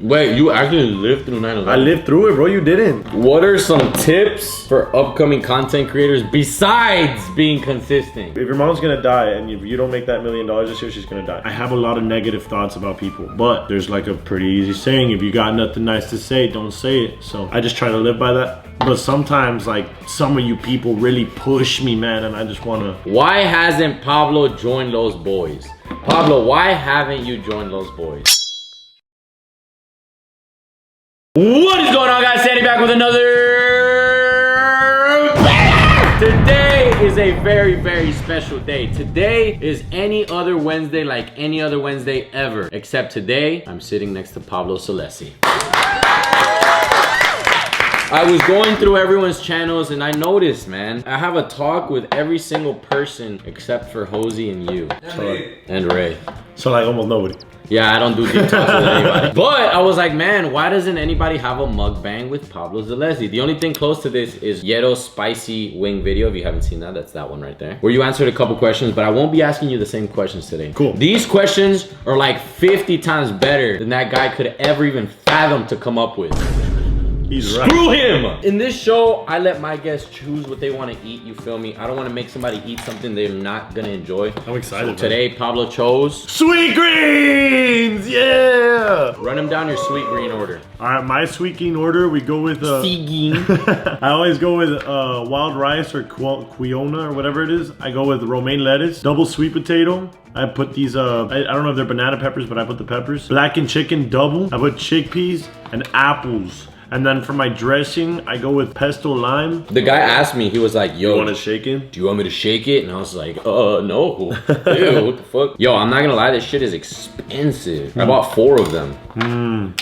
Wait, you actually lived through 9/11? I lived through it, bro. You didn't. What are some tips for upcoming content creators besides being consistent? If your mom's gonna die and you don't make that $1 million this year, she's gonna die. I have a lot of negative thoughts about people, but there's like a pretty easy saying: if you got nothing nice to say, don't say it. So I just try to live by that. But sometimes, like, some of you people really push me, man, and I just wanna... Why hasn't Pablo joined Los Boys? Pablo, why haven't you joined Los Boys? What is going on, guys? Santi back with another banger! Today is a very, very special day. Today is any other Wednesday like any other Wednesday ever. Except today, I'm sitting next to Pablo Zolezzi. I was going through everyone's channels and I noticed, man, I have a talk with every single person except for Hosey and you. And Ray. So like almost nobody. Yeah, I don't do deep talks with anybody. But I was like, man, why doesn't anybody have a mukbang with Pablo Zolezzi? The only thing close to this is Yeto's spicy wing video. If you haven't seen that, that's that one right there. Where you answered a couple questions, but I won't be asking you the same questions today. Cool. These questions are like 50 times better than that guy could ever even fathom to come up with. He's right. Screw him! In this show, I let my guests choose what they want to eat, you feel me? I don't want to make somebody eat something they're not gonna enjoy. I'm excited. So today, Pablo chose... Sweet greens! Yeah! Run them down your sweet green order. Alright, my sweet green order, we go with... I always go with wild rice or quiona or whatever it is. I go with romaine lettuce, double sweet potato. I put these, I don't know if they're banana peppers, but I put the peppers. Blackened chicken double. I put chickpeas and apples. And then for my dressing, I go with pesto lime. The guy asked me, he was like, yo, you want to shake it? Do you want me to shake it? And I was like, no. Ew, what the fuck? Yo, I'm not gonna lie, this shit is expensive. I bought 4 of them.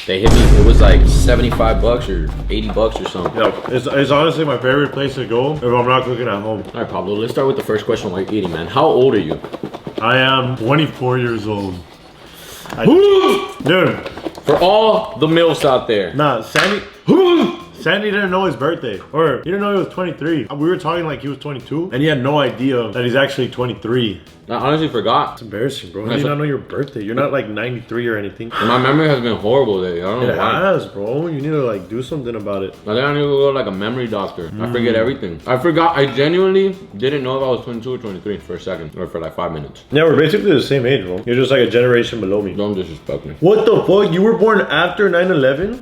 They hit me, it was like 75 bucks or 80 bucks or something. Yo, it's honestly my favorite place to go if I'm not cooking at home. All right, Pablo, let's start with the first question while you're eating, man. How old are you? I am 24 years old. Dude. For all the MILFs out there. Nah, Sandy didn't know his birthday. Or he didn't know he was 23. We were talking like he was 22. And he had no idea that he's actually 23. I honestly forgot. It's embarrassing, bro. How do you not know your birthday? You're not like 93 or anything. My memory has been horrible lately. I don't know why. It has, bro. You need to like do something about it. I think I need to go to like a memory doctor. I forget everything. I forgot. I genuinely didn't know if I was 22 or 23 for a second. Or for like 5 minutes. Yeah, we're basically the same age, bro. You're just like a generation below me. Don't disrespect me. What the fuck? You were born after 9/11?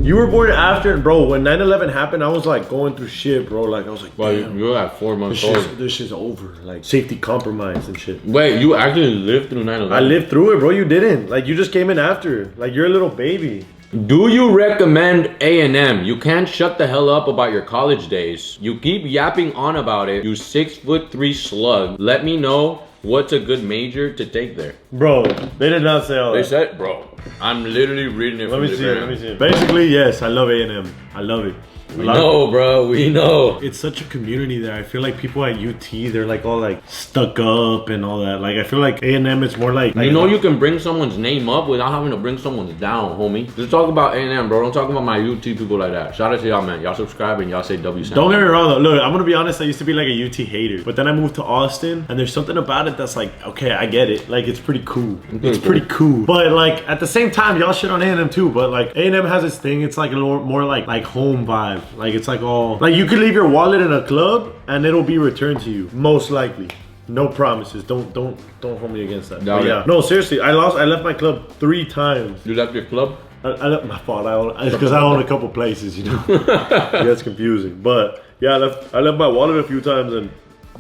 You were born after, bro. When 9/11 happened, I was like going through shit, bro. Like I was like, well, you were like 4 months old. This shit's over. Like safety compromise and shit. Wait, you actually lived through 9/11? I lived through it, bro. You didn't. Like you just came in after. Like you're a little baby. Do you recommend A&M? You can't shut the hell up about your college days. You keep yapping on about it. You 6'3" slug. Let me know what's a good major to take there. Bro, they did not say all that. They said, bro, I'm literally reading it from the ground. Let me see it. Basically, yes, I love A&M. I love it. We know, bro, we know. It's such a community there. I feel like people at UT, they're like all like stuck up and all that. Like I feel like A&M is more like you know, you can bring someone's name up without having to bring someone's down, homie. Just talk about A&M, bro. Don't talk about my UT people like that. Shout out to y'all, man. Y'all subscribe and y'all say W. Don't get me wrong though. Look, I'm gonna be honest. I used to be like a UT hater, but then I moved to Austin, and there's something about it that's like, okay, I get it. Like it's pretty cool. It's pretty cool. But like at the same time, y'all shit on A&M too. But like A&M has its thing. It's like a little more like home vibe. Like it's like all like you could leave your wallet in a club and it'll be returned to you, most likely. No promises. Don't hold me against that. No, yeah. No, seriously, I left my club 3 times. You left your club? I left my fault. It's because I own a couple places, you know. Yeah, it's confusing. But yeah, I left my wallet a few times and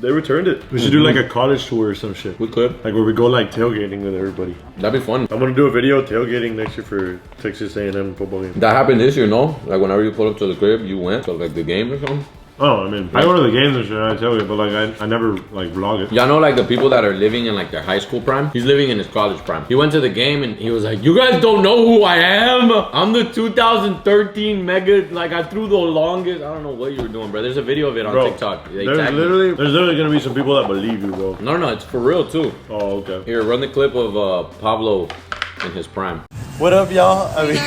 they returned it. We should do like a college tour or some shit. We could. Like where we go like tailgating with everybody. That'd be fun. I'm gonna do a video tailgating next year for Texas A&M football game. That happened this year, no? Like whenever you pulled up to the crib, you went to like the game or something? Oh, I mean, I go to the games and shit, I tell you, but like I never like vlog it. Y'all know like the people that are living in like their high school prime? He's living in his college prime. He went to the game and he was like, you guys don't know who I am? I'm the 2013 mega, like I threw the longest, I don't know what you were doing, bro. There's a video of it on TikTok. There's literally gonna be some people that believe you, bro. No, it's for real too. Oh, okay. Here, run the clip of Pablo in his prime. What up, y'all? I mean...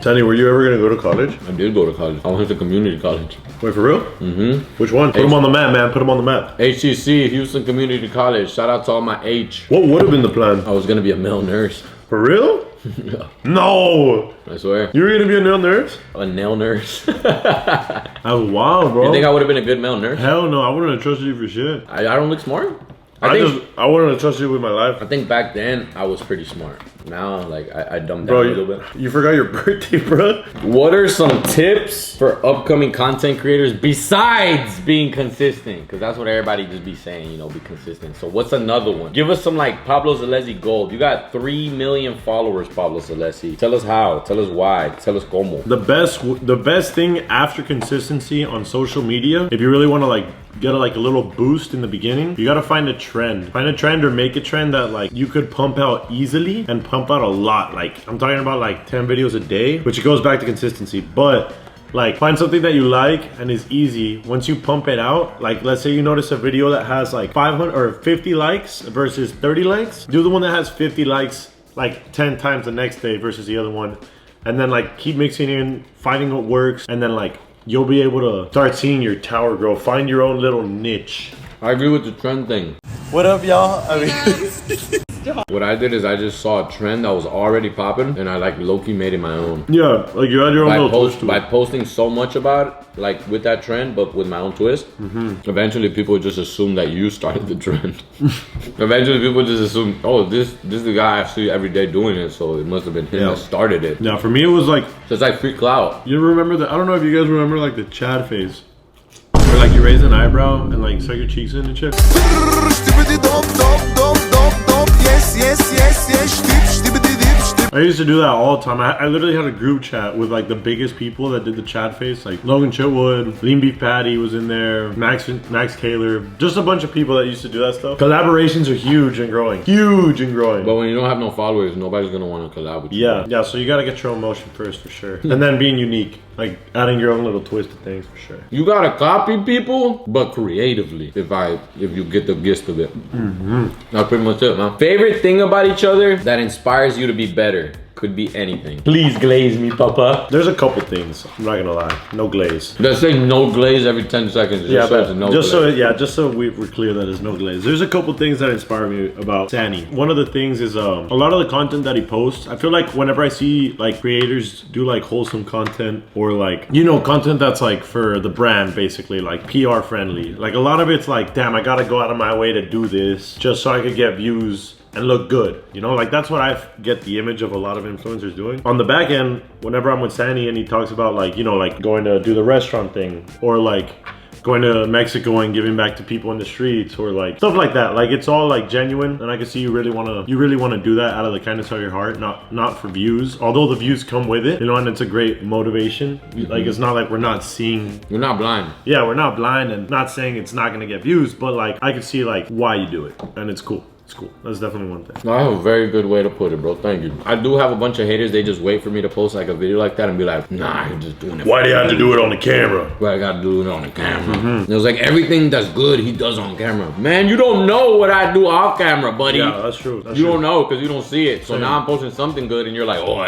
Santi, were you ever gonna go to college? I did go to college. I went to community college. Wait, for real? Mm-hmm. Which one? Put them on the map, man. Put them on the map. HCC, Houston Community College. Shout out to all my H. What would have been the plan? I was gonna be a male nurse. For real? Yeah. No! I swear. You were gonna be a nail nurse? A nail nurse. That's wild, bro. You think I would have been a good male nurse? Hell no, I wouldn't have trusted you for shit. I don't look smart. I wouldn't have trusted you with my life. I think back then I was pretty smart. Now, like, I dumbed down a little bit. You forgot your birthday, bro. What are some tips for upcoming content creators besides being consistent? Because that's what everybody just be saying, you know, be consistent. So what's another one? Give us some like Pablo Zolezzi gold. You got 3 million followers, Pablo Zolezzi. Tell us how. Tell us why. Tell us como. The best thing after consistency on social media, if you really want to like get a little boost in the beginning, you gotta find a trend. Find a trend or make a trend that like you could pump out easily and pump out a lot. Like I'm talking about like 10 videos a day, which it goes back to consistency. But like find something that you like and is easy. Once you pump it out, like let's say you notice a video that has like 500 or 50 likes versus 30 likes, do the one that has 50 likes like 10 times the next day versus the other one. And then like keep mixing in, finding what works, and then like you'll be able to start seeing your tower grow. Find your own little niche. I agree with the trend thing. What up, y'all? What I did is I just saw a trend that was already popping and I like low-key made it my own. Yeah, like you had your own little twist to it. By posting so much about it, like with that trend, but with my own twist, eventually people just assume that you started the trend. Eventually people just assume, oh, this is the guy I see every day doing it, so it must have been him that started it. Yeah, for me it was like... So it's like free clout. You remember the... I don't know if you guys remember like the Chad phase. Where like you raise an eyebrow and like suck your cheeks in and shit. I used to do that all the time. I literally had a group chat with like the biggest people that did the Chad face, like Logan Chitwood, Lean Beef Patty was in there, Max Taylor, just a bunch of people that used to do that stuff. Collaborations are huge and growing. Huge and growing. But when you don't have no followers, nobody's gonna want to collab with you. Yeah, so you gotta get your own motion first for sure. And then being unique, like adding your own little twist to things for sure. You gotta copy people, but creatively, if you get the gist of it. That's pretty much it, man. Favorite thing about each other that inspires you to be better? Could be anything. Please glaze me, papa. There's a couple things, I'm not gonna lie. No glaze. Let's say no glaze every 10 seconds. Yeah, but just so we're clear that there's no glaze. There's a couple things that inspire me about Santi. One of the things is a lot of the content that he posts. I feel like whenever I see like creators do like wholesome content or like, you know, content that's like for the brand basically, like PR friendly. Like a lot of it's like, damn, I gotta go out of my way to do this just so I could get views and look good, you know, like that's what I get the image of a lot of influencers doing. On the back end, whenever I'm with Santi and he talks about like, you know, like going to do the restaurant thing or like going to Mexico and giving back to people in the streets or like stuff like that, like it's all like genuine, and I can see you really want to do that out of the kindness of your heart, not for views, although the views come with it, you know, and it's a great motivation. Like it's not like we're not blind. Yeah, we're not blind, and not saying it's not gonna get views, but like I can see like why you do it, and it's cool. It's cool. That's definitely one thing. No, I have a very good way to put it, bro. Thank you. I do have a bunch of haters. They just wait for me to post like a video like that and be like, nah, you're just doing it. Why do you have to do it on the camera? Why I gotta do it on the camera? It was like everything that's good he does on camera. Man, you don't know what I do off camera, buddy. Yeah, that's true. You don't know because you don't see it. So now I'm posting something good and you're like, oh,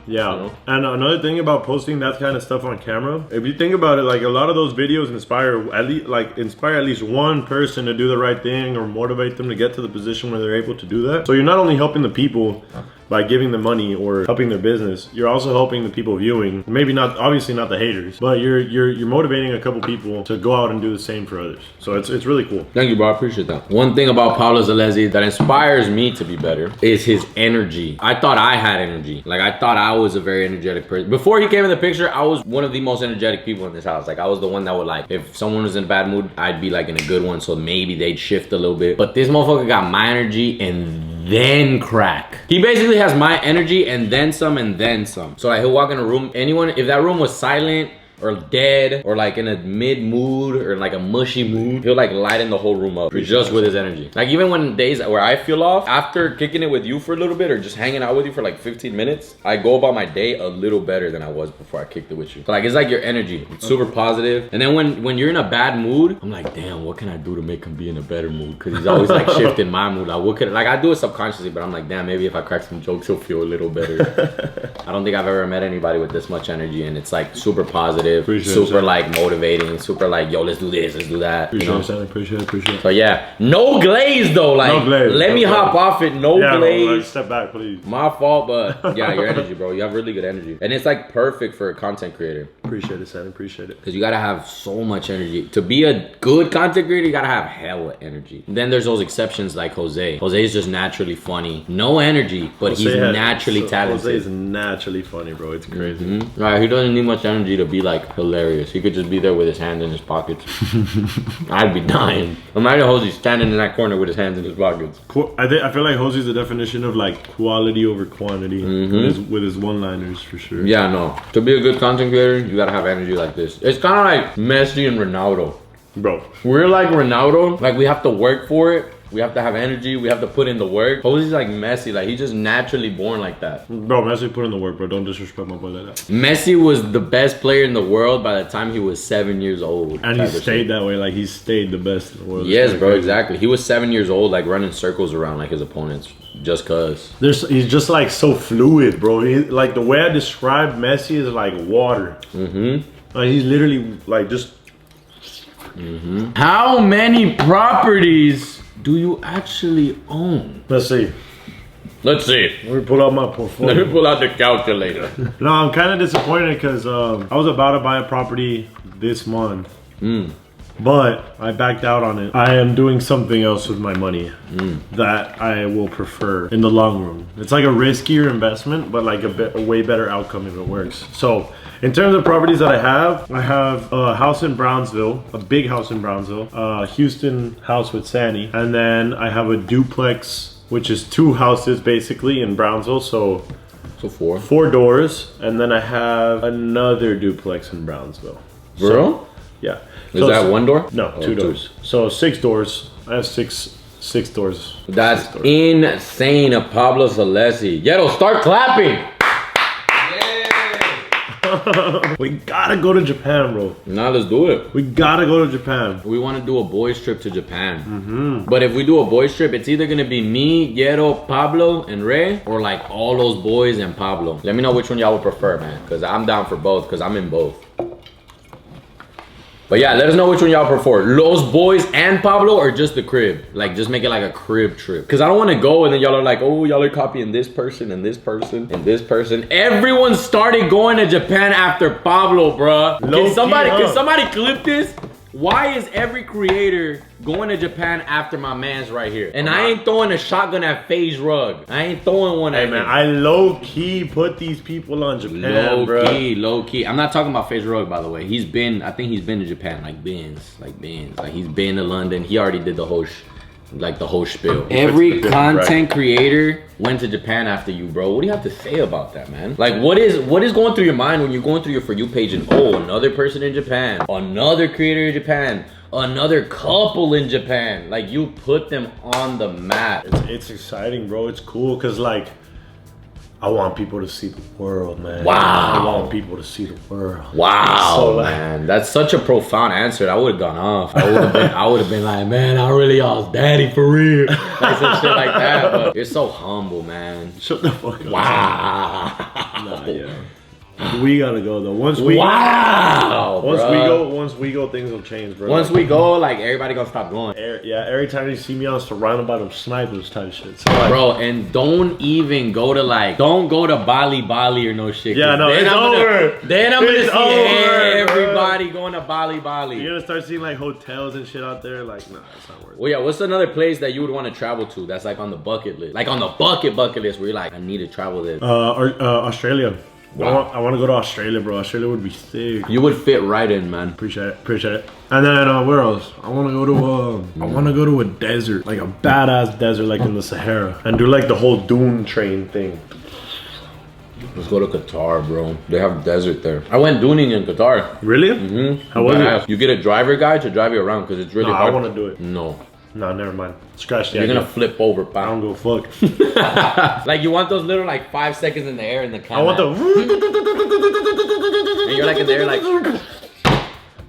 yeah. You know? And another thing about posting that kind of stuff on camera, if you think about it, like a lot of those videos inspire at least one person to do the right thing or motivate them to get to the position where they're able to do that. So you're not only helping the people by giving them money or helping their business, you're also helping the people viewing. Maybe not, obviously not the haters, but you're motivating a couple people to go out and do the same for others. So it's really cool. Thank you, bro. I appreciate that. One thing about Pablo Zolezzi that inspires me to be better is his energy. I thought I had energy. Like I thought I was a very energetic person. Before he came in the picture, I was one of the most energetic people in this house. Like I was the one that would like, if someone was in a bad mood, I'd be like in a good one. So maybe they'd shift a little bit. But this motherfucker got my energy and then crack. He basically has my energy and then some and then some. So like he'll walk in a room, if that room was silent or dead or like in a mid mood or like a mushy mood, he'll like lighten the whole room up just with his energy. Like even when days where I feel off, after kicking it with you for a little bit or just hanging out with you for like 15 minutes, I go about my day a little better than I was before I kicked it with you. So like it's like your energy, it's super positive. And then when you're in a bad mood, I'm like, damn, what can I do to make him be in a better mood? Because he's always like shifting my mood. Like what could, like I do it subconsciously, but I'm like, damn, maybe if I crack some jokes, he'll feel a little better. I don't think I've ever met anybody with this much energy, and it's like super positive, super like motivating, super like, yo, let's do this, let's do that. Appreciate it. So yeah, no glaze though. Like, no glaze. Let me hop off it. No glaze. Bro, like, step back, please. My fault, but yeah, your energy, bro. You have really good energy, and it's like perfect for a content creator. Appreciate it, Santi. Appreciate it. Because you gotta have so much energy to be a good content creator. You gotta have hella energy. And then there's those exceptions like Jose. Jose is just naturally funny, no energy, but he's naturally talented. Jose is naturally funny, bro. It's crazy. Right, he doesn't need much energy to be like hilarious. He could just be there with his hand in his pockets. I'd be dying. Imagine Jose standing in that corner with his hands in his pockets. I feel like Jose's the definition of like quality over quantity with his one-liners for sure. Yeah, no. To be a good content creator, you gotta have energy like this. It's kind of like Messi and Ronaldo. Bro. We're like Ronaldo. Like we have to work for it. We have to have energy. We have to put in the work. Jose's like Messi. Like he's just naturally born like that. Bro, Messi put in the work, bro. Don't disrespect my boy like that. Messi was the best player in the world by the time he was 7 years old. And he stayed that way. Like he stayed the best in the world. Yes, bro, exactly. He was 7 years old, like running circles around like his opponents. Just cause. He's just like so fluid, bro. Like the way I described Messi is like water. Like he's literally like just. How many properties do you actually own? Let's see. Let me pull out my portfolio. Let me pull out the calculator. No, I'm kind of disappointed because I was about to buy a property this month. But I backed out on it. I am doing something else with my money that I will prefer in the long run. It's like a riskier investment, but like a way better outcome if it works. So in terms of properties that I have a house in Brownsville, a big house in Brownsville, a Houston house with Santi, and then I have a duplex, which is 2 houses basically in Brownsville. So 4 doors, and then I have another duplex in Brownsville. Bro? Yeah. Is that 1 door? No, 2 doors. So 6 doors. I have six doors. That's 6 doors. Insane, a Pablo Zolezzi. Yeto, start clapping. We gotta go to Japan, bro. Now let's do it. We gotta go to Japan. We want to do a boys trip to Japan. But if we do a boys trip, it's either gonna be me, Yeto, Pablo, and Ray, or like all those boys and Pablo. Let me know which one y'all would prefer, man. Because I'm down for both, because I'm in both. But yeah, let us know which one y'all prefer. Los boys and Pablo or just the crib? Like, just make it like a crib trip. Because I don't want to go and then y'all are like, oh, y'all are copying this person and this person and this person. Everyone started going to Japan after Pablo, bruh. Can somebody clip this? Why is every creator going to Japan after my man's right here? And I ain't throwing a shotgun at FaZe Rug. I ain't throwing one at him. Man, I low-key put these people on Japan, bro. Low-key. I'm not talking about FaZe Rug, by the way. I think he's been to Japan, like Benz. Like he's been to London. He already did the whole spiel. Every content creator went to Japan after you, bro. What do you have to say about that, man? Like, what is going through your mind when you're going through your For You page and, oh, another person in Japan, another creator in Japan, another couple in Japan. Like, you put them on the map. It's exciting, bro. It's cool because, like, I want people to see the world, man. Wow. I want people to see the world. Wow, so, man. That's such a profound answer. I would have gone off. I would have been like, man, I really y'all's daddy for real. Like some shit like that. But you're so humble, man. Shut the fuck up. Wow. Nah, yeah. We gotta go though. Once we go, things will change, bro. Once we go, like everybody gonna stop going. Every time you see me, I'm surrounded by them snipers type shit. So, like, bro, and don't go to Bali or no shit. Yeah, no, it's over. Then I'm gonna see everybody going to Bali. You're gonna start seeing like hotels and shit out there. Like, nah, it's not worth it. Well, yeah, what's another place that you would want to travel to that's like on the bucket list? Like on the bucket list where you're like, I need to travel there. Australia. Wow. I want to go to Australia, bro. Australia would be sick. You would fit right in, man. Appreciate it. And then where else? I want to go to a desert, like a badass desert, like in the Sahara, and do like the whole dune train thing. Let's go to Qatar, bro. They have desert there. I went dooning in Qatar. Really? How was it? You get a driver guy to drive you around because it's really hard. I want to do it. No. No, never mind. Scratch the You're idea. gonna flip over, I pal. don't go fuck. Like you want those little like 5 seconds in the air in the camera. I want the. And you're like in there like.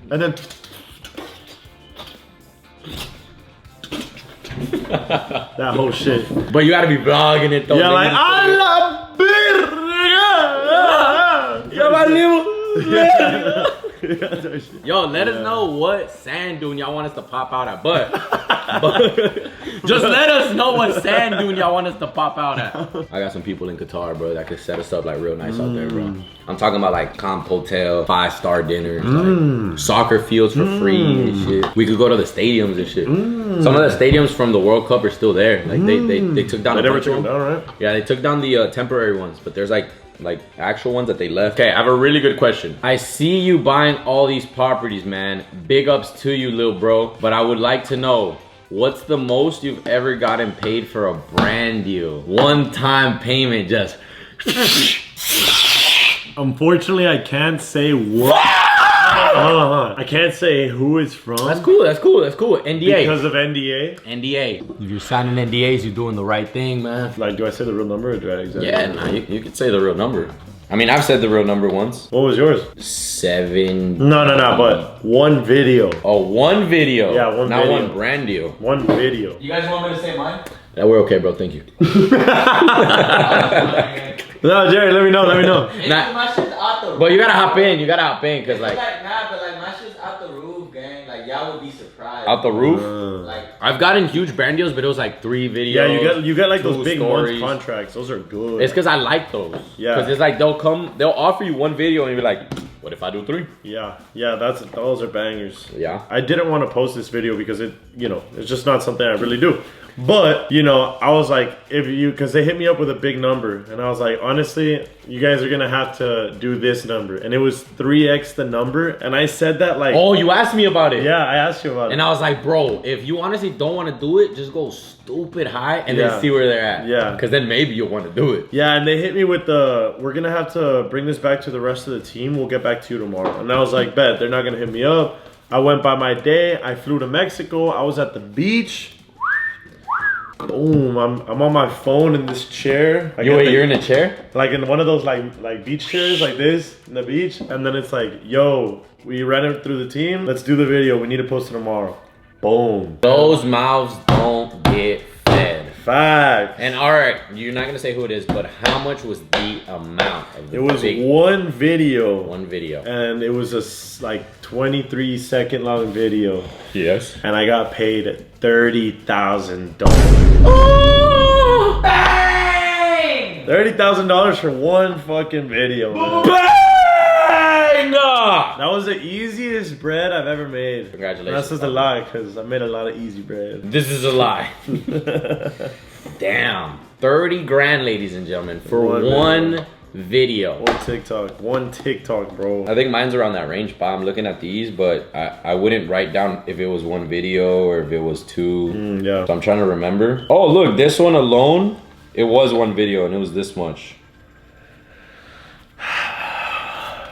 And then. That whole shit. But you gotta be vlogging it though. Yeah, like I love beer. Yo, my little. Yeah. Yo, let us know what sand dune y'all want us to pop out at. But just let us know what sand dune y'all want us to pop out at. I got some people in Qatar, bro, that could set us up like real nice out there, bro. I'm talking about like comp hotel, 5-star dinners, like, soccer fields for free and shit. We could go to the stadiums and shit. Some of the stadiums from the World Cup are still there. Like they took down. They never took them down, right? Yeah, they took down the temporary ones, but there's like actual ones that they left. Okay, I have a really good question. I see you buying all these properties, man. Big ups to you, little bro. But I would like to know, what's the most you've ever gotten paid for a brand deal? One-time payment, just. Unfortunately, I can't say what. I can't say who it's from. That's cool, that's cool, that's cool. NDA. Because of NDA. NDA. If you're signing NDAs, you're doing the right thing, man. Like, do I say the real number or do I exactly? Yeah, nah, you could say the real number. I mean, I've said the real number once. What was yours? 7. No, but one video. Oh, one video. Yeah, one Not video. one brand deal. One video. You guys want me to say mine? Yeah, we're okay, bro. Thank you. No, Jerry, let me know. Nah, My shit's out the roof. but you gotta hop in. You gotta hop in, cause like nah, but like my shit's out the roof, gang. Like y'all would be surprised. out the roof. Like I've gotten huge brand deals, but it was like 3 videos. Yeah, you get like 2 those big stories. month contracts. Those are good. It's cause I like those. Yeah. Cause it's like they'll offer you 1 video and you're like, what if I do 3? Yeah, those are bangers. Yeah. I didn't want to post this video because it's just not something I really do. But, I was like, because they hit me up with a big number. And I was like, honestly, you guys are going to have to do this number. And it was 3x the number. And I said that like. Oh, you asked me about it. Yeah, I asked you about it. And I was like, bro, if you honestly don't want to do it, just go stupid high and then see where they're at. Yeah. Because then maybe you'll want to do it. Yeah, and they hit me with we're going to have to bring this back to the rest of the team. We'll get back to you tomorrow. And I was like, bet, they're not going to hit me up. I went by my day. I flew to Mexico. I was at the beach. Boom! I'm on my phone in this chair. You're in a chair? Like in one of those like beach chairs like this in the beach, and then it's like, yo, we ran it through the team. Let's do the video. We need to post it tomorrow. Boom. Those mouths don't get fed. Fact. And all right, you're not gonna say who it is, but how much was the amount of the It was big, one video. one video? And it was a 23-second long video. Yes. And I got paid $30,000. Oh! bang! $30,000 for one fucking video. Man. Bang! That was the easiest bread I've ever made. Congratulations. That's just a lie, because I made a lot of easy bread. This is a lie. Damn. 30 grand, ladies and gentlemen, for one video. One TikTok, bro. I think mine's around that range, but I'm looking at these, but I wouldn't write down if it was one video or if it was 2. Yeah. So I'm trying to remember. Oh, look, this one alone, it was one video and it was this much.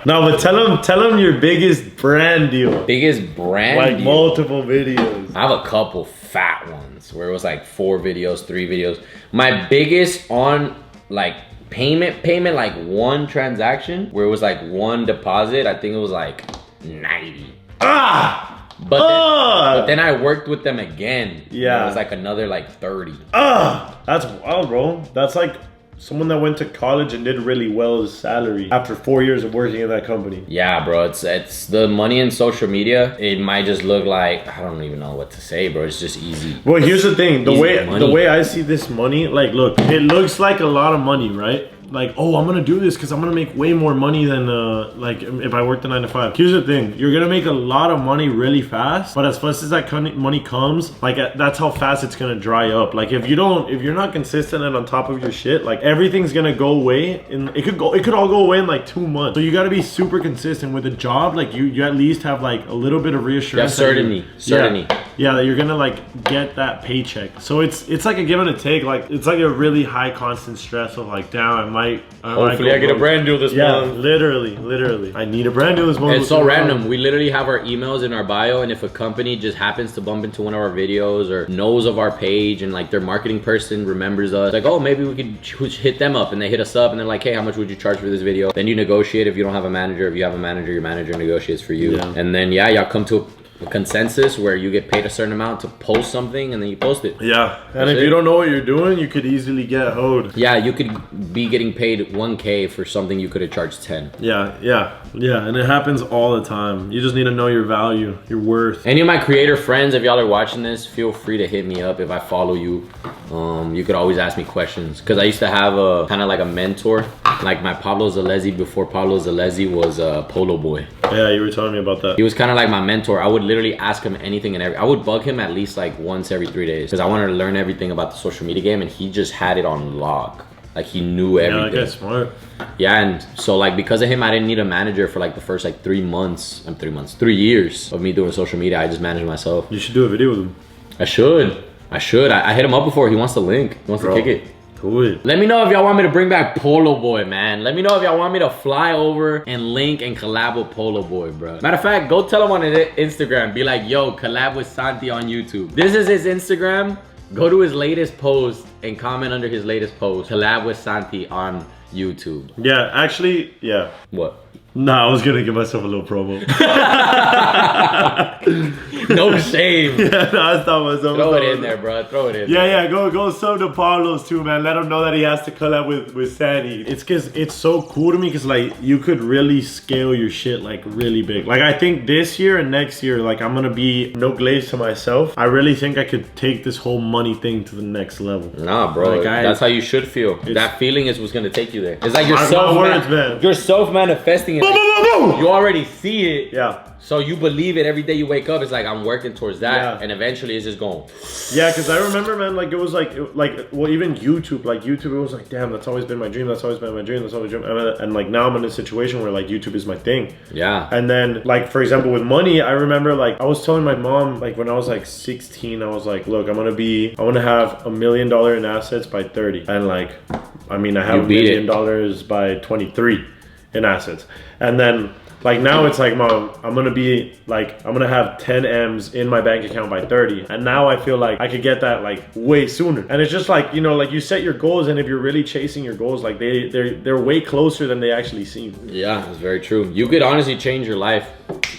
No, but tell them your biggest brand deal. Biggest brand Like deal. multiple videos. I have a couple fat ones where it was like 4 videos, 3 videos. My biggest on like payment, like one transaction where it was like one deposit, I think it was like 90. But then I worked with them again. Yeah. It was like another like 30. That's wild, bro. That's like someone that went to college and did really well as salary after 4 years of working in that company. Yeah, bro, it's the money in social media. It might just look like, I don't even know what to say, bro. It's just easy. Well, here's the thing. The Easy way I see this money, like, look, it looks like a lot of money, right? Like, oh, I'm gonna do this because I'm gonna make way more money than like if I worked a 9 to 5. Here's the thing: you're gonna make a lot of money really fast, but as fast as that money comes, like that's how fast it's gonna dry up. Like if you're not consistent and on top of your shit, like everything's gonna go away. It could all go away in like 2 months. So you gotta be super consistent with a job. Like you at least have like a little bit of reassurance. Yeah, certainty. Yeah, that you're gonna like get that paycheck. So it's like a give and a take. Like it's like a really high constant stress of like, damn, might. Hopefully, I get a brand deal this month. Literally. I need a brand deal this month. It's so random. We literally have our emails in our bio, and if a company just happens to bump into one of our videos or knows of our page, and like their marketing person remembers us, like, oh, maybe we could hit them up, and they hit us up, and they're like, hey, how much would you charge for this video? Then you negotiate. If you don't have a manager, if you have a manager, your manager negotiates for you. Yeah. And then y'all come to a consensus where you get paid a certain amount to post something, and then you post it. Yeah, and if you don't know what you're doing, you could easily get hoed. Yeah, you could be getting paid 1K for something you could have charged 10. Yeah, and it happens all the time. You just need to know your value, your worth. Any of my creator friends, if y'all are watching this, feel free to hit me up if I follow you. You could always ask me questions, because I used to have a kind of like a mentor, like my Pablo Zolezzi before Pablo Zolezzi was a Polo Boy. Yeah, you were telling me about that. He was kind of like my mentor. I would literally ask him anything and I would bug him at least like once every 3 days, because I wanted to learn everything about the social media game, and he just had it on lock. Like he knew everything. Yeah, that guy's smart. Yeah, and so like because of him, I didn't need a manager for like the first like 3 years of me doing social media. I just managed myself. You should do a video with him. I should. I hit him up before. He wants the link. He wants to kick it. Do it. Let me know if y'all want me to bring back Polo Boy, man. Let me know if y'all want me to fly over and link and collab with Polo Boy, bro. Matter of fact, go tell him on his Instagram. Be like, yo, collab with Santi on YouTube. This is his Instagram. Go to his latest post and comment under his latest post. Collab with Santi on YouTube. Yeah, actually, yeah. What? Nah, I was gonna give myself a little promo. No shame. Yeah, no, I stopped myself. Throw it in there, bro. Throw it in. Yeah, go sub to Pablo's too, man. Let him know that he has to collab with Santi. It's because it's so cool to me, because like you could really scale your shit like really big. Like I think this year and next year, like I'm gonna be no glaze to myself. I really think I could take this whole money thing to the next level. Nah, bro. Like that's how you should feel. That feeling is what's gonna take you there. It's like you're self-manifesting it. You already see it. Yeah. So you believe it every day you wake up. It's like I'm working towards that, yeah. And eventually it's just going. Yeah, because I remember, man, like it was like well, even YouTube, it was like, damn, that's always been my dream. That's always been my dream. That's always been. And like now I'm in a situation where like YouTube is my thing. Yeah. And then like for example with money, I remember like I was telling my mom like when I was like 16, I was like, look, I want to have $1 million in assets by 30, and like, I mean, I have $1 million by 23 in assets, and then. Like now it's like, Mom, I'm gonna have 10 M's in my bank account by 30. And now I feel like I could get that like way sooner. And it's just like, you know, like you set your goals, and if you're really chasing your goals, like they're way closer than they actually seem. Yeah, it's very true. You could honestly change your life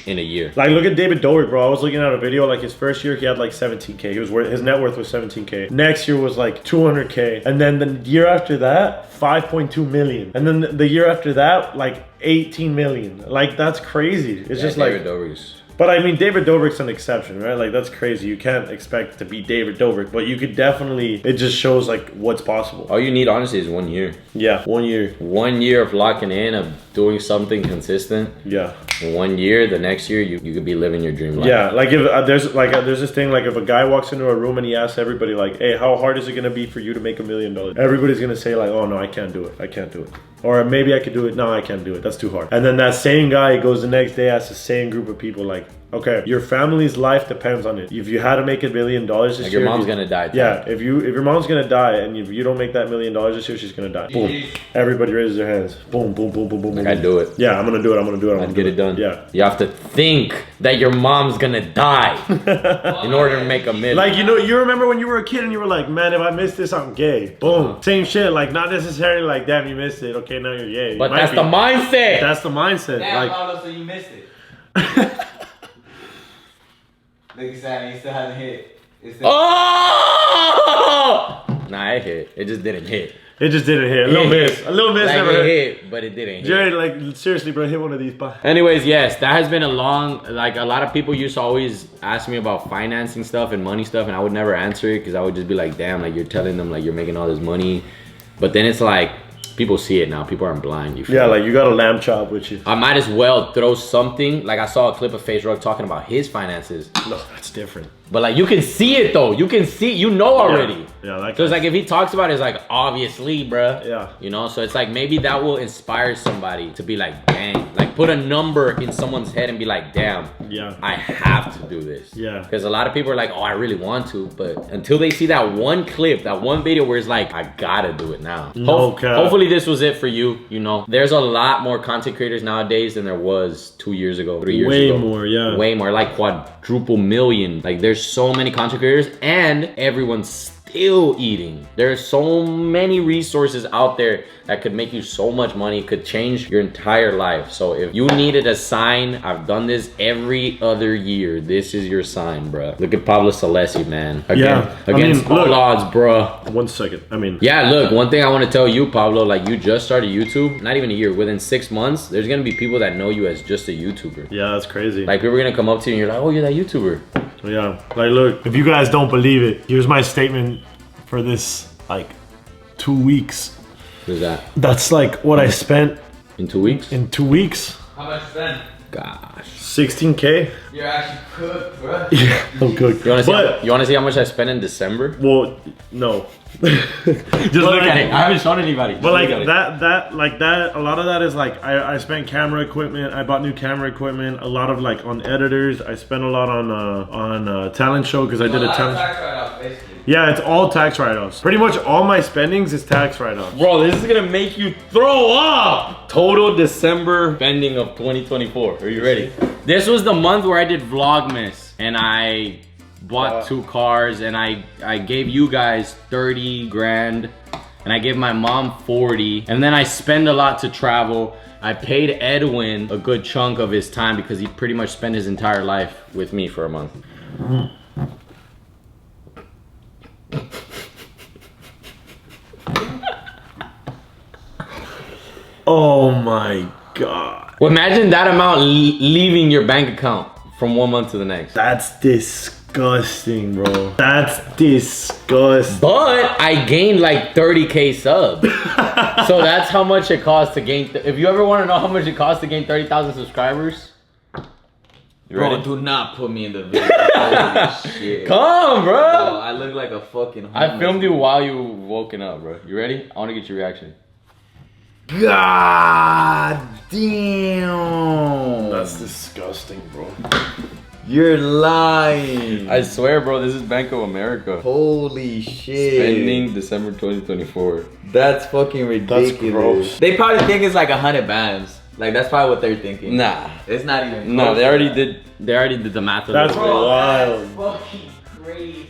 in a year. Like look at David Dobrik, bro. I was looking at a video, like his first year he had like 17K. His net worth was 17K. Next year was like 200K. And then the year after that, 5.2 million. And then the year after that, like 18 million. Like that's crazy. It's just David like Dobrik's. But I mean, David Dobrik's an exception, right? Like that's crazy. You can't expect to be David Dobrik, but you could definitely. It just shows like what's possible. All you need, honestly, is 1 year. Yeah, 1 year. 1 year of locking in, of doing something consistent. Yeah. In 1 year, the next year you could be living your dream life. Yeah, like if there's this thing, like if a guy walks into a room and he asks everybody like, hey, how hard is it gonna be for you to make $1 million? Everybody's gonna say like, oh no, I can't do it. I can't do it. Or maybe I could do it. No, I can't do it. That's too hard. And then that same guy goes the next day, asks the same group of people like, okay, your family's life depends on it. If you had to make $1 million this year, your mom's gonna die. Yeah, if your mom's gonna die, and if you don't make that $1 million this year, she's gonna die. Boom. Everybody raises their hands. Boom, boom, boom, boom, boom. Like I do it. Yeah, I'm gonna do it. I'm gonna do it. I'd get it done. Yeah. You have to think that your mom's gonna die in order to make $1 million. Like, you know, you remember when you were a kid and you were like, man, if I miss this, I'm gay. Boom. Same shit. Like, not necessarily like, damn, you missed it. Okay, now you're gay. But that's the mindset. That's the mindset. Damn, like, Pablo, so you missed it. Look at that, he still hasn't hit. Oh! Nah, it hit. It just didn't hit. It just didn't hit. A little miss. A little miss. Like never it hit, but it didn't hit. Jared, like, seriously, bro, hit one of these. Anyways, yes, that has been a long, like, a lot of people used to always ask me about financing stuff and money stuff, and I would never answer it because I would just be like, damn, like, you're telling them, like, you're making all this money. But then it's like, people see it now. People aren't blind. You feel yeah, me? like, you got a lamb chop with you. I might as well throw something. Like, I saw a clip of FaZe Rug talking about his finances. No, that's different. But like you can see it though. You can see, you know already. Yeah, like so it's like if he talks about it, it's like obviously, bruh. Yeah. You know, so it's like maybe that will inspire somebody to be like, dang, like put a number in someone's head and be like, damn, yeah, I have to do this. Yeah. Because a lot of people are like, oh, I really want to, but until they see that one clip, that one video where it's like, I gotta do it now. Hopefully this was it for you. You know, there's a lot more content creators nowadays than there was 2 years ago, 3 years ago. Way more, yeah. Way more, like quadruple million. Like there's so many content creators and everyone's still eating. There are so many resources out there that could make you so much money, could change your entire life. So if you needed a sign, I've done this every other year. This is your sign, bro. Look at Pablo Zolezzi, man. Against all odds, bro. 1 second. I mean, yeah, look, one thing I want to tell you, Pablo, like you just started YouTube, not even a year, within 6 months, there's gonna be people that know you as just a YouTuber. Yeah, that's crazy. Like people are gonna come up to you and you're like, oh, you're that YouTuber. Yeah, like look, if you guys don't believe it, here's my statement for this, like, 2 weeks. What is that? That's like what I spent in 2 weeks? In 2 weeks. How much spend? Gosh. 16K. You're actually cooked, bro. Yeah, I'm cooked. You wanna see how much I spent in December? Well, no. Just look at it. I haven't shown anybody. But like that, a lot of that is like I spent camera equipment. I bought new camera equipment. A lot of like on editors. I spent a lot on talent show because I did a talent. Tax write-off, basically. Yeah, it's all tax write-offs. Pretty much all my spendings is tax write-offs. Bro, this is gonna make you throw up. Total December spending of 2024. Are you ready? This was the month where I did Vlogmas and I bought 2 cars and I gave you guys 30 grand and I gave my mom 40, and then I spend a lot to travel. I paid Edwin a good chunk of his time because he pretty much spent his entire life with me for a month. Oh my god. Well, imagine that amount leaving your bank account from 1 month to the next. That's disgusting, bro. That's disgusting. But I gained like 30K subs. So that's how much it costs to gain. If you ever want to know how much it costs to gain 30,000 subscribers, you ready? Bro, do not put me in the video. Holy shit. Come, bro. I look like a fucking homeless. I filmed you while you woken up, bro. You ready? I want to get your reaction. God damn. That's disgusting, bro. You're lying. I swear, bro, this is Bank of America. Holy shit. Spending December 2024. That's fucking ridiculous. That's gross. They probably think it's like 100 bands. Like that's probably what they're thinking. Nah. It's not even. No, they already did the math of That's it. wild. That's fucking crazy.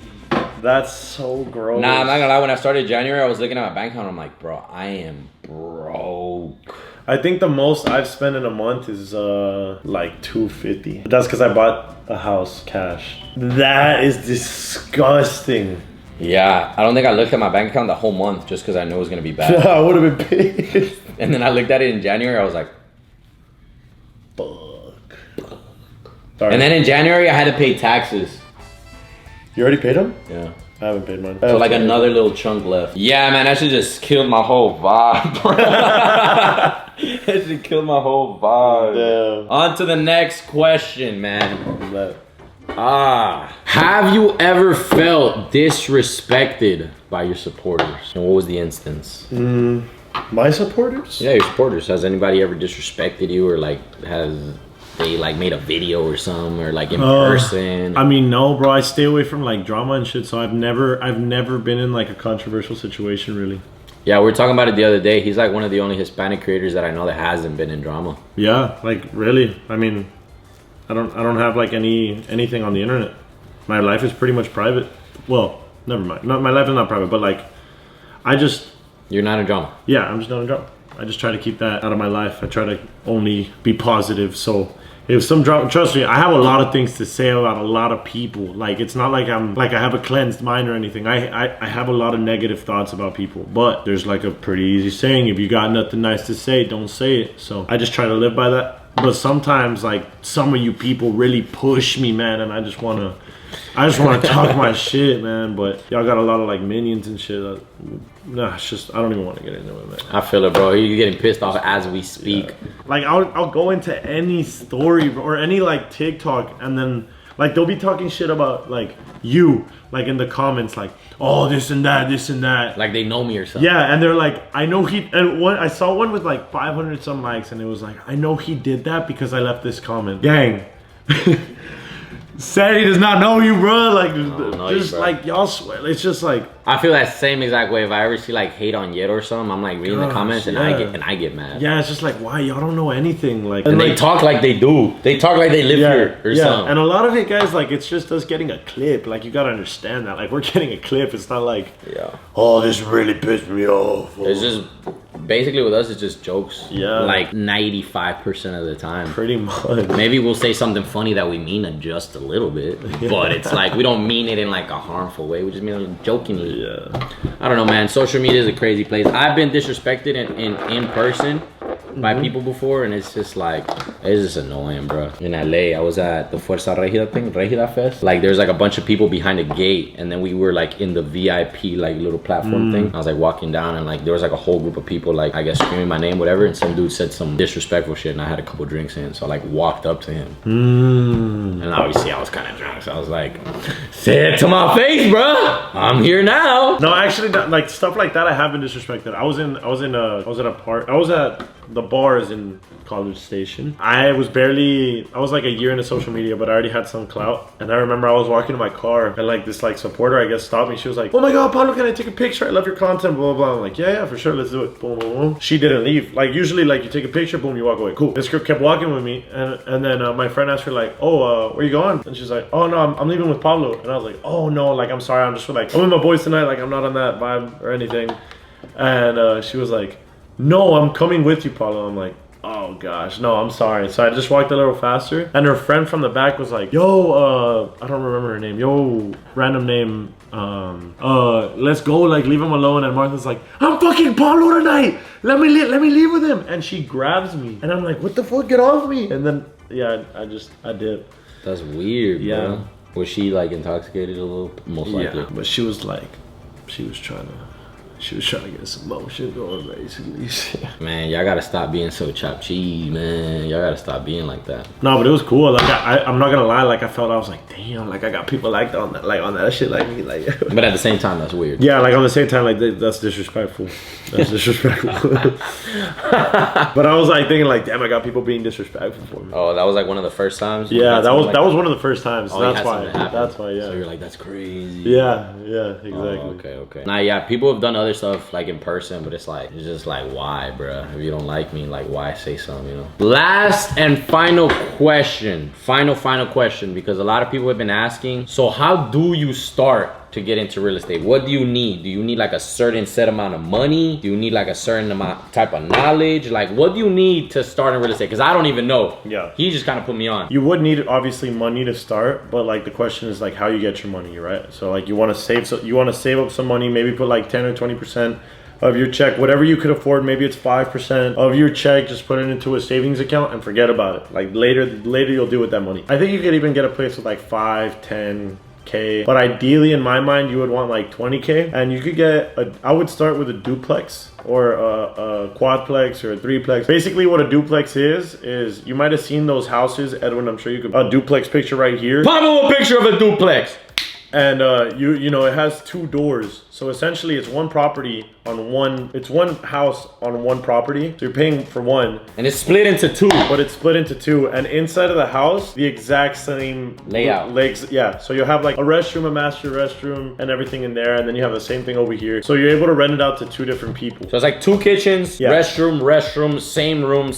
That's so gross. Nah, I'm not gonna lie. When I started January, I was looking at my bank account. I'm like, bro, I am broke. I think the most I've spent in a month is like $250. That's because I bought a house cash. That is disgusting. Yeah, I don't think I looked at my bank account the whole month just because I knew it was gonna be bad. I would have been pissed. And then I looked at it in January. I was like, fuck. Sorry. And then in January, I had to pay taxes. You already paid them? Yeah. I haven't paid mine. So like another little chunk left. Yeah, man, that shit just killed my whole vibe, bro. That shit killed my whole vibe. Damn. On to the next question, man. Have you ever felt disrespected by your supporters? And what was the instance? My supporters? Yeah, your supporters. Has anybody ever disrespected you, or like has they like made a video or something, or like in person? I mean, no, bro. I stay away from like drama and shit. So I've never been in like a controversial situation, really. Yeah, we were talking about it the other day. He's like one of the only Hispanic creators that I know that hasn't been in drama. Yeah, like really. I mean, I don't have like anything on the internet. My life is pretty much private. Well, never mind. No, my life is not private, but like, You're not in drama. Yeah, I'm just not in drama. I just try to keep that out of my life. I try to only be positive. So if some drama, trust me, I have a lot of things to say about a lot of people. Like, it's not like I have a cleansed mind or anything. I have a lot of negative thoughts about people. But there's like a pretty easy saying: if you got nothing nice to say, don't say it. So I just try to live by that. But sometimes, like, some of you people really push me, man, and I just wanna talk my shit, man. But y'all got a lot of like minions and shit. Nah, it's just, I don't even want to get into it, man. I feel it, bro. You're getting pissed off as we speak. Yeah. Like, I'll go into any story or any like TikTok, and then Like they'll be talking shit about like you, like in the comments, like, oh, this and that, this and that. Like they know me or something. Yeah, and they're like, I know he, and one, I saw one with like 500 some likes, and it was like, I know he did that because I left this comment. Gang. Santi does not know you, bro. Like, just like y'all swear. It's just like I feel that same exact way. If I ever see like hate on Yet or something, I'm like reading the comments and I get mad. Yeah, it's just like, why y'all don't know anything? Like, and like, they talk like they do. They talk like they live here or something. And a lot of it, guys, like it's just us getting a clip. Like you gotta understand that. Like we're getting a clip. It's not like, oh, this really pissed me off. It's just basically with us, it's just jokes. Yeah, like 95% of the time. Pretty much. Maybe we'll say something funny that we mean just a little bit, but it's like we don't mean it in like a harmful way. We just mean it jokingly. Yeah. I don't know, man. Social media is a crazy place. I've been disrespected in person by people before, and it's just like, it's just annoying, bro. In LA, I was at the Fuerza Regida thing, Regida Fest. Like, there's like a bunch of people behind a gate, and then we were like in the VIP like little platform thing. I was like walking down, and like there was like a whole group of people, like I guess screaming my name, whatever, and some dude said some disrespectful shit, and I had a couple drinks in, so I like walked up to him, and obviously I was kind of drunk, so I was like, say it to my face, bro. I'm here now. No, actually, like stuff like that, I have been disrespected. I was at the bars in College Station. I was like a year into social media, but I already had some clout. And I remember I was walking to my car, and like this like supporter, I guess, stopped me. She was like, oh my God, Pablo, can I take a picture? I love your content, blah, blah, blah. I'm like, yeah, for sure, let's do it. Boom, boom, boom. She didn't leave. Like usually, like you take a picture, boom, you walk away. Cool. This girl kept walking with me, and then my friend asked her like, oh, where you going? And she's like, oh no, I'm leaving with Pablo. And I was like, oh no, like I'm sorry, I'm just like, I'm with my boys tonight, like I'm not on that vibe or anything. And she was like, no, I'm coming with you, Pablo. I'm like, oh gosh, no, I'm sorry. So I just walked a little faster, and her friend from the back was like, yo, I don't remember her name. Yo, random name. Let's go, like leave him alone. And Martha's like, I'm fucking Pablo tonight. Let me leave with him. And she grabs me, and I'm like, what the fuck? Get off me. And then I did. That's weird, yeah. Bro. Was she like intoxicated a little? Most likely. Yeah, but she was trying to get some motion going, basically. Man, y'all gotta stop being so chopped cheese, man. Y'all gotta stop being like that. No, but it was cool. Like I'm not gonna lie. Like I was like, damn. Like I got people like on that shit like me. Like. But at the same time, that's weird. Yeah, like on the same time, like that's disrespectful. That's disrespectful. But I was like thinking, like, damn, I got people being disrespectful for me. Oh, that was like one of the first times. Yeah, that was one of the first times. Oh, that's why. That's why. Yeah. So you're like, that's crazy. Yeah. Exactly. Oh, okay. Nah, yeah. People have done other stuff like in person, but it's just like, why, bro? If you don't like me, like, why say something, you know? Last and final question, because a lot of people have been asking, so how do you start to get into real estate? What do you need? Do you need like a certain set amount of money? Do you need like a certain amount type of knowledge? Like, what do you need to start in real estate? Because I don't even know. Yeah, he just kind of put me on. You would need obviously money to start, but like the question is like how you get your money, right? So like you want to save up some money, maybe put like 10 or 20% of your check, whatever you could afford. Maybe it's 5% of your check, just put it into a savings account and forget about it. Like later you'll do with that money. I think you could even get a place with like 5, 10K, but ideally in my mind you would want like 20K, and you could get I would start with a duplex or a quadplex or a threeplex. Basically what a duplex is you might have seen those houses, Edwin, I'm sure you could, a duplex picture right here. Pablo, a picture of a duplex. And you know it has 2 doors, so essentially it's one property on one, it's one house on one property, so you're paying for one, and it's split into 2, but it's split into 2, and inside of the house the exact same layout, legs. Yeah, so you'll have like a restroom, a master restroom, and everything in there, and then you have the same thing over here, so you're able to rent it out to 2 different people. So it's like 2 kitchens, restroom, same room.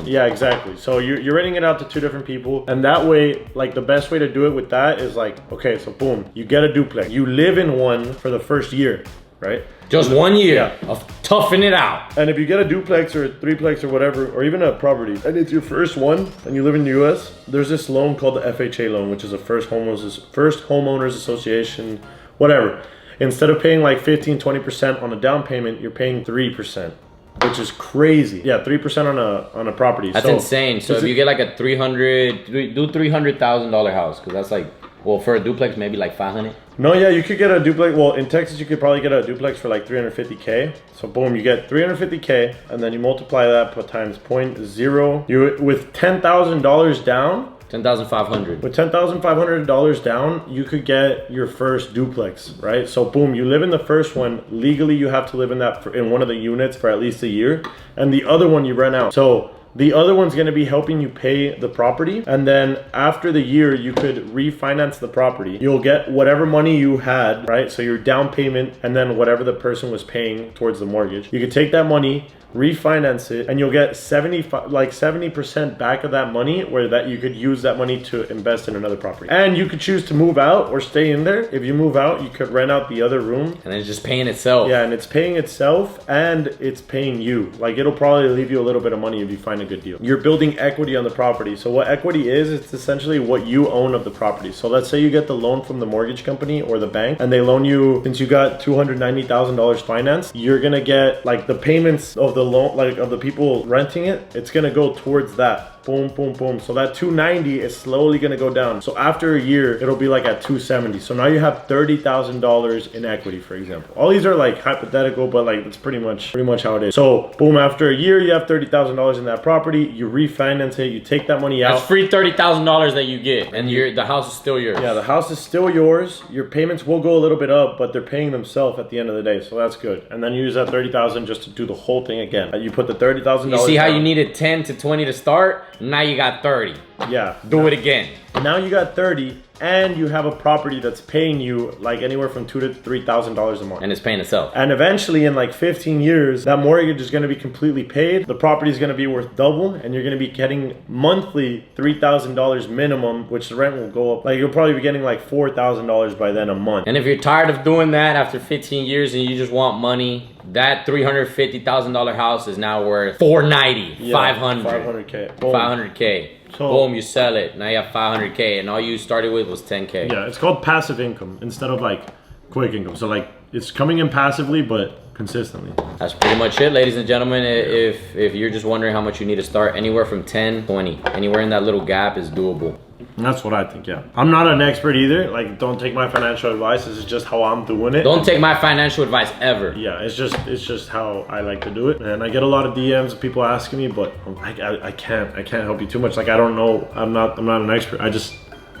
Yeah, exactly. So you're renting it out to 2 different people, and that way, like the best way to do it with that is like, okay, so boom, you get a duplex, you live in one for the first year, right? Just 1 year of toughing it out. And if you get a duplex or a threeplex or whatever, or even a property, and it's your first one, and you live in the US, there's this loan called the FHA loan, which is a first homeowners association, whatever. Instead of paying like 15-20% on a down payment, you're paying 3%. Which is crazy. Yeah, 3% on a property. That's insane. So if you get like a $300,000 house, because that's like, well, for a duplex maybe like 500. No, yeah, you could get a duplex. Well, in Texas you could probably get a duplex for like 350K. So boom, you get 350K, and then you multiply that times 0.0. You with $10,000 down $10,500. With $10,500 down, you could get your first duplex, right? So boom, you live in the first one. Legally, you have to live in in one of the units for at least a year, and the other one you rent out. So the other one's going to be helping you pay the property, and then after the year, you could refinance the property. You'll get whatever money you had, right? So your down payment, and then whatever the person was paying towards the mortgage. You could take that money, refinance it, and you'll get 70% back of that money, where that you could use that money to invest in another property. And you could choose to move out or stay in there. If you move out, you could rent out the other room, and it's just paying itself. Yeah, and it's paying itself, and it's paying you. Like, it'll probably leave you a little bit of money if you find a good deal. You're building equity on the property. So what equity is, it's essentially what you own of the property. So let's say you get the loan from the mortgage company or the bank, and they loan you, since you got $290,000 financed, you're gonna get like the payments of the loan, like of the people renting it, it's gonna go towards that. Boom, boom, boom. So that 290 is slowly gonna go down. So after a year, it'll be like at 270. So now you have $30,000 in equity, for example. All these are like hypothetical, but like that's pretty much how it is. So boom, after a year, you have $30,000 in that property. You refinance it. You take that money out. That's free $30,000 that you get, and the house is still yours. Yeah, the house is still yours. Your payments will go a little bit up, but they're paying themselves at the end of the day. So that's good. And then you use that $30,000 just to do the whole thing again. You put the $30,000. You see how you needed 10 to 20 to start? Now you got 30. Yeah. Do it again. Now you got 30, and you have a property that's paying you like anywhere from $2,000 to $3,000 a month. And it's paying itself. And eventually, in like 15 years, that mortgage is going to be completely paid. The property is going to be worth double, and you're going to be getting monthly $3,000 minimum, which the rent will go up. Like, you'll probably be getting like $4,000 by then a month. And if you're tired of doing that after 15 years and you just want money, that $350,000 house is now worth $490, Yeah, $500. $500K. Boom. $500K. So, boom, you sell it. Now you have $500K, and all you started with was $10K. Yeah, it's called passive income instead of like quick income. So like it's coming in passively, but consistently. That's pretty much it, ladies and gentlemen. If you're just wondering how much you need to start, anywhere from 10, 20, anywhere in that little gap is doable. And that's what I think, yeah. I'm not an expert either. Like, don't take my financial advice. This is just how I'm doing it. Don't take my financial advice ever. Yeah, it's just how I like to do it. And I get a lot of DMs of people asking me, but I can't help you too much. Like, I don't know. I'm not an expert.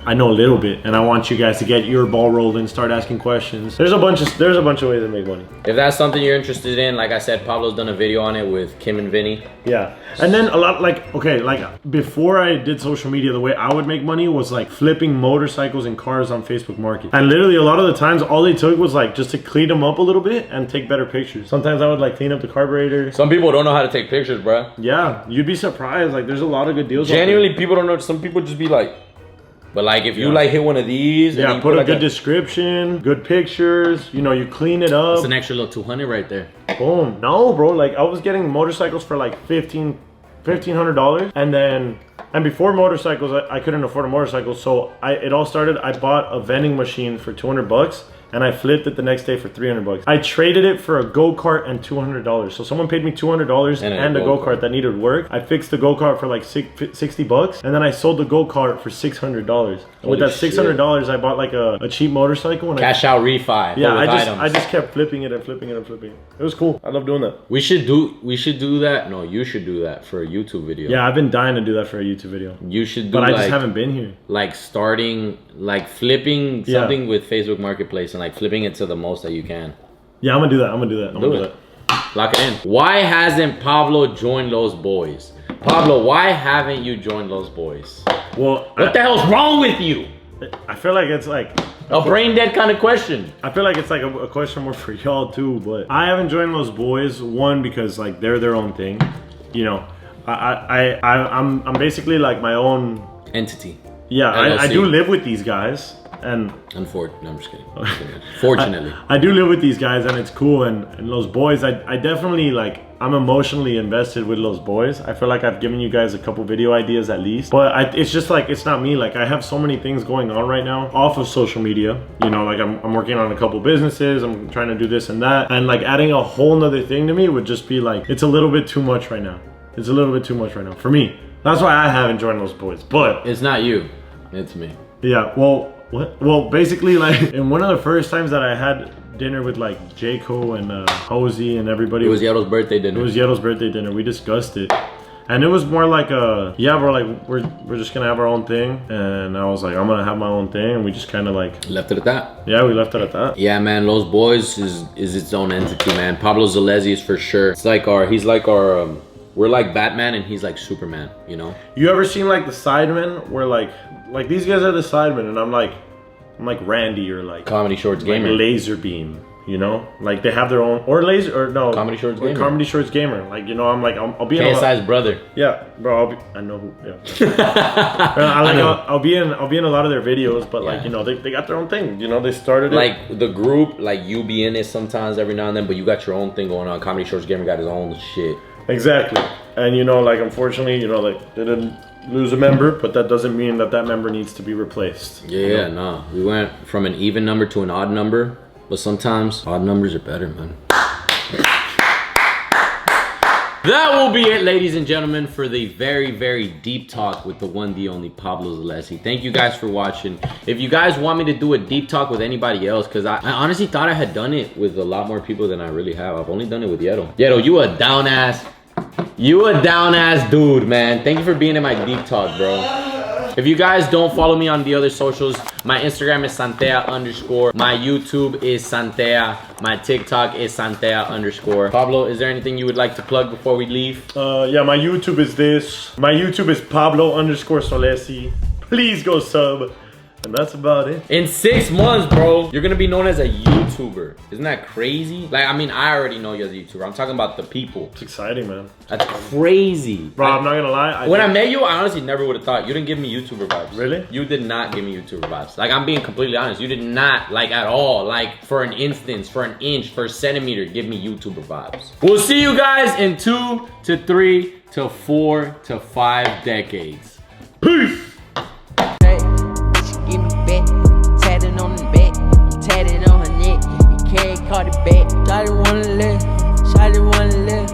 I know a little bit, and I want you guys to get your ball rolling, start asking questions. There's a bunch of ways to make money. If that's something you're interested in, like I said, Pablo's done a video on it with Kim and Vinny. Yeah, and then a lot, like, okay, like before I did social media, the way I would make money was like flipping motorcycles and cars on Facebook Market. And literally a lot of the times, all they took was like just to clean them up a little bit and take better pictures. Sometimes I would like clean up the carburetor. Some people don't know how to take pictures, bro. Yeah, you'd be surprised. Like, there's a lot of good deals. Genuinely, people don't know. Some people just be like, but like if you like hit one of these, yeah, and put a like good description, good pictures. You know, you clean it up. It's an extra little 200 right there. Boom. No, bro. Like, I was getting motorcycles for like $1,500, and before motorcycles, I couldn't afford a motorcycle. So it all started. I bought a vending machine for $200. And I flipped it the next day for $300. I traded it for a go-kart and $200. So someone paid me $200 and a go-kart that needed work. I fixed the go-kart for like $60, and then I sold the go-kart for $600. And with that $600, I bought like a cheap motorcycle. And Cash out refi. Yeah, I just kept flipping it and flipping it and flipping it. It was cool. I love doing that. We should do that. No, you should do that for a YouTube video. Yeah, I've been dying to do that for a YouTube video. You should do, but I just haven't been here. Like starting, like flipping something with Facebook Marketplace and like flipping it to the most that you can. Yeah, I'm gonna do that. I'm gonna do that. Lock it in. Why hasn't Pablo joined Los Boys? Pablo, why haven't you joined Los Boys? Well, what the hell's wrong with you? I feel like it's like a brain dead kind of question. I feel like it's like a question more for y'all too, but I haven't joined Los Boys, one, because like they're their own thing. You know, I'm basically like my own entity. Yeah, I do live with these guys. And unfortunately, no, I'm just kidding. Fortunately, I do live with these guys, and it's cool. And Los Boys, I definitely like. I'm emotionally invested with Los Boys. I feel like I've given you guys a couple video ideas at least, but it's just like it's not me. Like, I have so many things going on right now off of social media. You know, like I'm working on a couple businesses. I'm trying to do this and that, and like adding a whole nother thing to me would just be like it's a little bit too much right now. It's a little bit too much right now for me. That's why I haven't joined Los Boys. But it's not you, it's me. Yeah. Well. What? Well, basically, like, in one of the first times that I had dinner with, like, Jaco and Hosey and everybody. It was Yero's birthday dinner. It was Yero's birthday dinner. We discussed it. And it was more like a, yeah, bro, like we're just gonna have our own thing. And I was like, I'm gonna have my own thing, and we just kind of like Left it at that. yeah, we left it at that. Yeah, man, Los Boys is its own entity, man. Pablo Zolezzi is for sure. It's like he's like our, we're like Batman and he's like Superman, you know? You ever seen like the Sidemen where like these guys are the Sidemen, and I'm like Randy or like Comedy Shorts like Gamer. Laser Beam, you know? Like they have their own, or Laser, or no. Comedy Shorts or Gamer. Comedy Shorts Gamer. Like, you know, I'm like, I'll be in a lot, KSI's brother. yeah, bro, I know who, yeah. I'll be in a lot of their videos, but like, Yeah. you know, they got their own thing, you know, they started it. Like the group, like you be in it sometimes every now and then, but you got your own thing going on. Comedy Shorts Gamer got his own shit. Exactly. And you know, like, unfortunately, you know, like they didn't lose a member, but that doesn't mean that member needs to be replaced. Yeah, no. We went from an even number to an odd number, but sometimes odd numbers are better, man. That will be it, ladies and gentlemen, for the very, very deep talk with the one, the only Pablo Zolezzi. Thank you guys for watching. If you guys want me to do a deep talk with anybody else, because I honestly thought I had done it with a lot more people than I really have. I've only done it with Yeto. Yeto, you a down ass dude, man. Thank you for being in my deep talk, bro. If you guys don't follow me on the other socials, my Instagram is Santea_. My YouTube is Santea. My TikTok is Santea_. Pablo, is there anything you would like to plug before we leave? Yeah, my YouTube is this. My YouTube is Pablo_Zolezzi. Please go sub. And that's about it. In 6 months, bro, you're gonna be known as a YouTuber. Isn't that crazy? Like, I mean, I already know you as a YouTuber. I'm talking about the people. It's exciting, man. That's crazy. Bro, I'm not gonna lie. When I met you, I honestly never would have thought. You didn't give me YouTuber vibes. Really? You did not give me YouTuber vibes. Like, I'm being completely honest. You did not, like, at all. Like, for an instance, for an inch, for a centimeter, give me YouTuber vibes. We'll see you guys in 2 to 3 to 4 to 5 decades. Peace! Give me back, tatted on the back, I'm tatted on her neck. And carry caught it back. Shawty wanna live, shawty wanna live,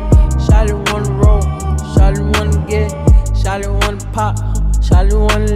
shawty wanna roll, shawty wanna get, shawty wanna pop, shawty wanna